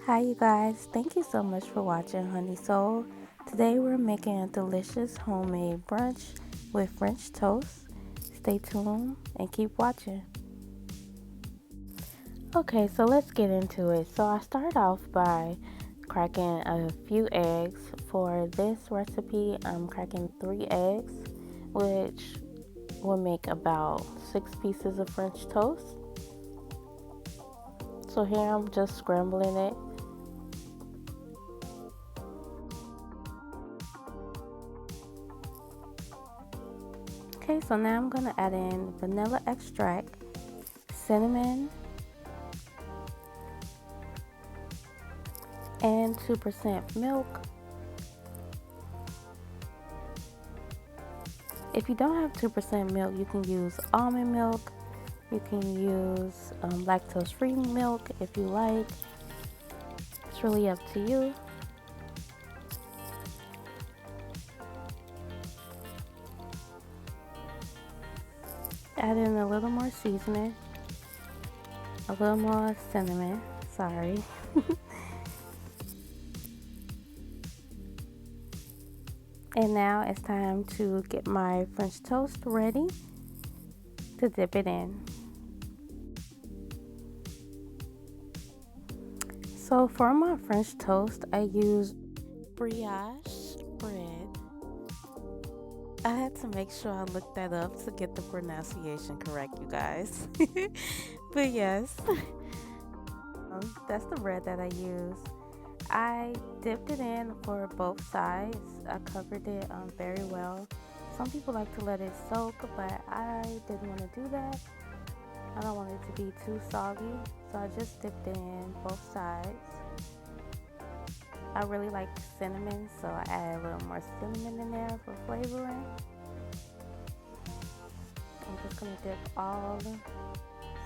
Hi you guys, thank you so much for watching Honey Soul. Today we're making a delicious homemade brunch with French toast. Stay tuned and keep watching. Okay, so let's get into it. So I start off by cracking a few eggs. For this recipe, I'm cracking 3 eggs, which will make about 6 pieces of French toast. So here I'm just scrambling it. Okay, so now I'm gonna add in vanilla extract, cinnamon, and 2% milk. If you don't have 2% milk, you can use almond milk. You can use lactose-free milk if you like. It's really up to you. Add in a little more seasoning, a little more cinnamon, sorry. And now it's time to get my French toast ready to dip it in. So for my French toast, I use brioche bread. I had to make sure I looked that up to get the pronunciation correct, you guys. But yes, that's the bread that I use. I dipped it in for both sides. I covered it very well. Some people like to let it soak, but I didn't want to do that. I don't want it to be too soggy, so I just dipped it in both sides. I really like cinnamon, so I added a little more cinnamon in there for flavoring. I'm just going to dip all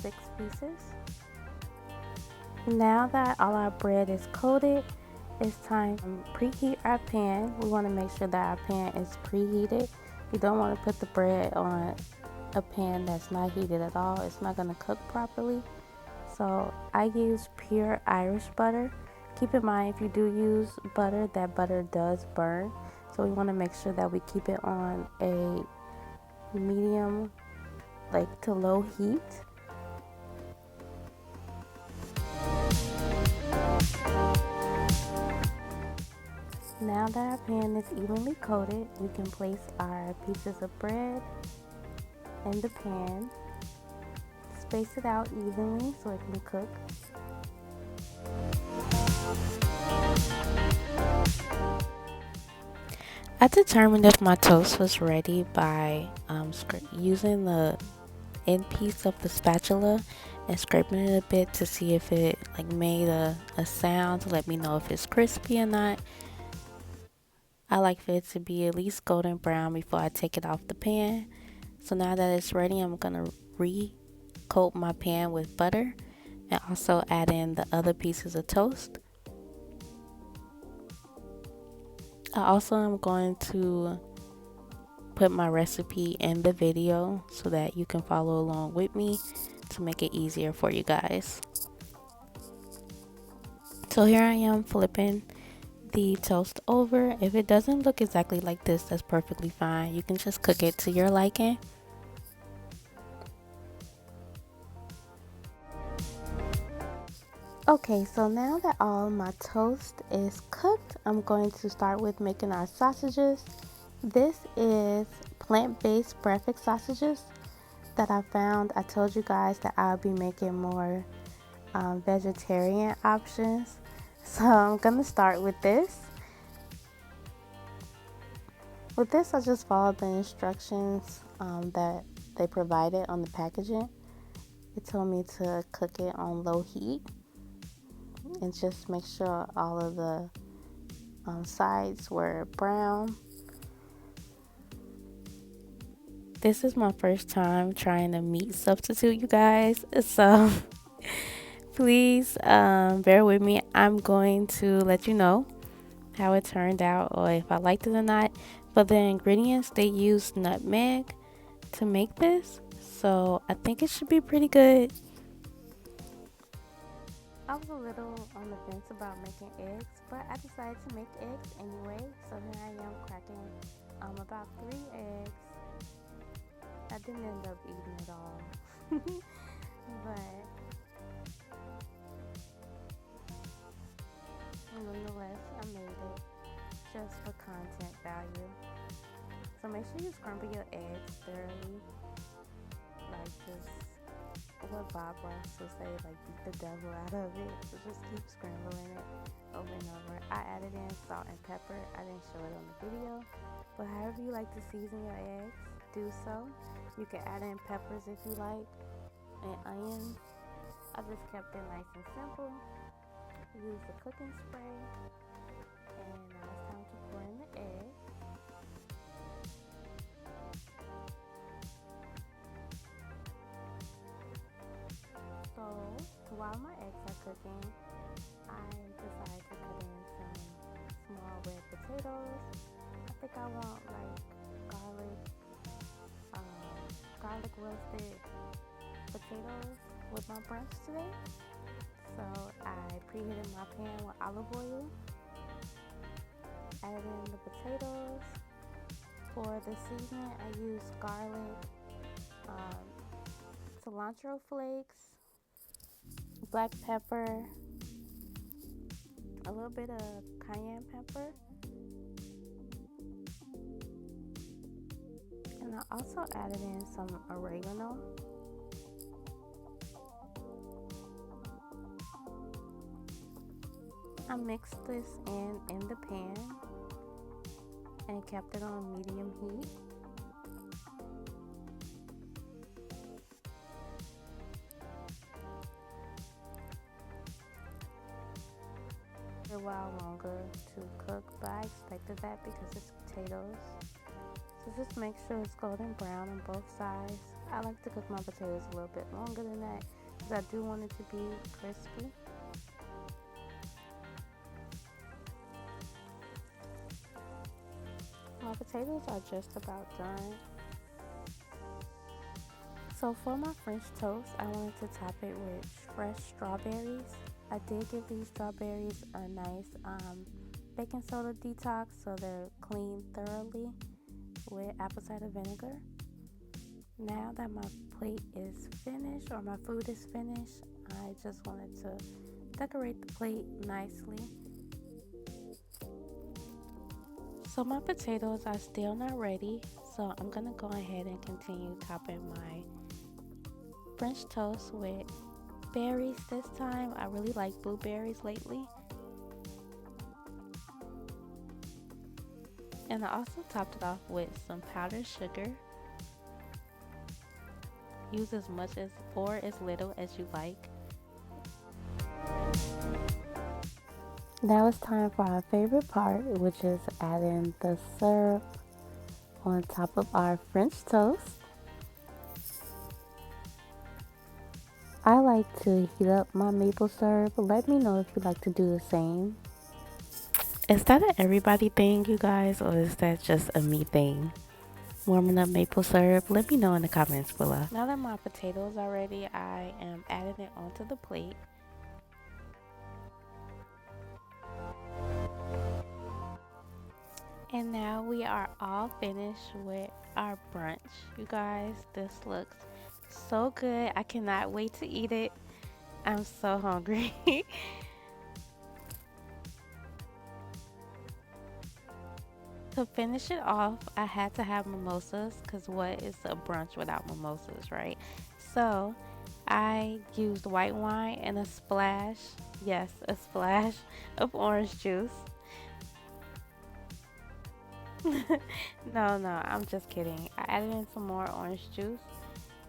6 pieces. Now that all our bread is coated, it's time to preheat our pan. We want to make sure that our pan is preheated. You don't want to put the bread on a pan that's not heated at all. It's not going to cook properly. So I use pure Irish butter. Keep in mind, if you do use butter, that butter does burn. So we want to make sure that we keep it on a medium, like to low heat. Now that our pan is evenly coated, we can place our pieces of bread in the pan. Space it out evenly so it can cook. I determined if my toast was ready by using the end piece of the spatula and scraping it a bit to see if it made a sound to let me know if it's crispy or not. I like for it to be at least golden brown before I take it off the pan. So now that it's ready, I'm gonna coat my pan with butter and also add in the other pieces of toast. I also am going to put my recipe in the video so that you can follow along with me to make it easier for you guys. So here I am flipping the toast over. If it doesn't look exactly like this, that's perfectly fine. You can just cook it to your liking. Okay, so now that all my toast is cooked, I'm going to start with making our sausages. This is plant-based breakfast sausages that I found. I told you guys that I'll be making more vegetarian options. So I'm gonna start with this. With this, I just followed the instructions that they provided on the packaging. It told me to cook it on low heat and just make sure all of the sides were brown. This is my first time trying a meat substitute, you guys, so please bear with me. I'm going to let you know how it turned out or if I liked it or not. For the ingredients, they used nutmeg to make this, so I think it should be pretty good. I was a little on the fence about making eggs, but I decided to make eggs anyway. So here I am cracking about 3 eggs. I didn't end up eating it all, but nonetheless, I made it just for content value. So make sure you scramble your eggs thoroughly, like just what Bob Ross would say, like beat the devil out of it. So just keep scrambling it over and over. I added in salt and pepper. I didn't show it on the video, but however you like to season your eggs, do so. You can add in peppers if you like, and onions. I just kept it nice and simple. Use the cooking spray, and now it's time to pour in the egg. So while my eggs are cooking, I decided to put in some small red potatoes. I think I want like garlic, garlic roasted potatoes with my brunch today. So I preheated my pan with olive oil, added in the potatoes. For the seasoning, I used garlic, um, cilantro flakes, black pepper, a little bit of cayenne pepper, and I also added in some oregano. I mixed this in the pan and kept it on medium heat. A while longer to cook, but I expected that because it's potatoes. So just make sure it's golden brown on both sides. I like to cook my potatoes a little bit longer than that because I do want it to be crispy. My potatoes are just about done. So for my French toast, I wanted to top it with fresh strawberries. I did give these strawberries a nice baking soda detox so they're cleaned thoroughly with apple cider vinegar. Now that my plate is finished, or my food is finished, I just wanted to decorate the plate nicely. So my potatoes are still not ready, so I'm gonna go ahead and continue topping my French toast with berries this time. I really like blueberries lately. And I also topped it off with some powdered sugar. Use as much as or as little as you like. Now it's time for our favorite part, which is adding the syrup on top of our French toast. I like to heat up my maple syrup. Let me know if you like to do the same. Is that an everybody thing, you guys, or is that just a me thing? Warming up maple syrup? Let me know in the comments below. Now that my potatoes are ready, I am adding it onto the plate. And now we are all finished with our brunch. You guys, this looks so good. I cannot wait to eat it. I'm so hungry. To finish it off, I had to have mimosas because what is a brunch without mimosas, right? So I used white wine and a splash, yes, a splash of orange juice. No, I'm just kidding. I added in some more orange juice.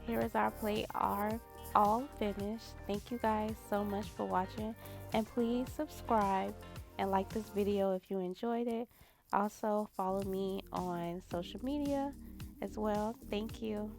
Here is our plate, all finished. Thank you guys so much for watching, and please subscribe and like this video if you enjoyed it. Also follow me on social media as well. Thank you.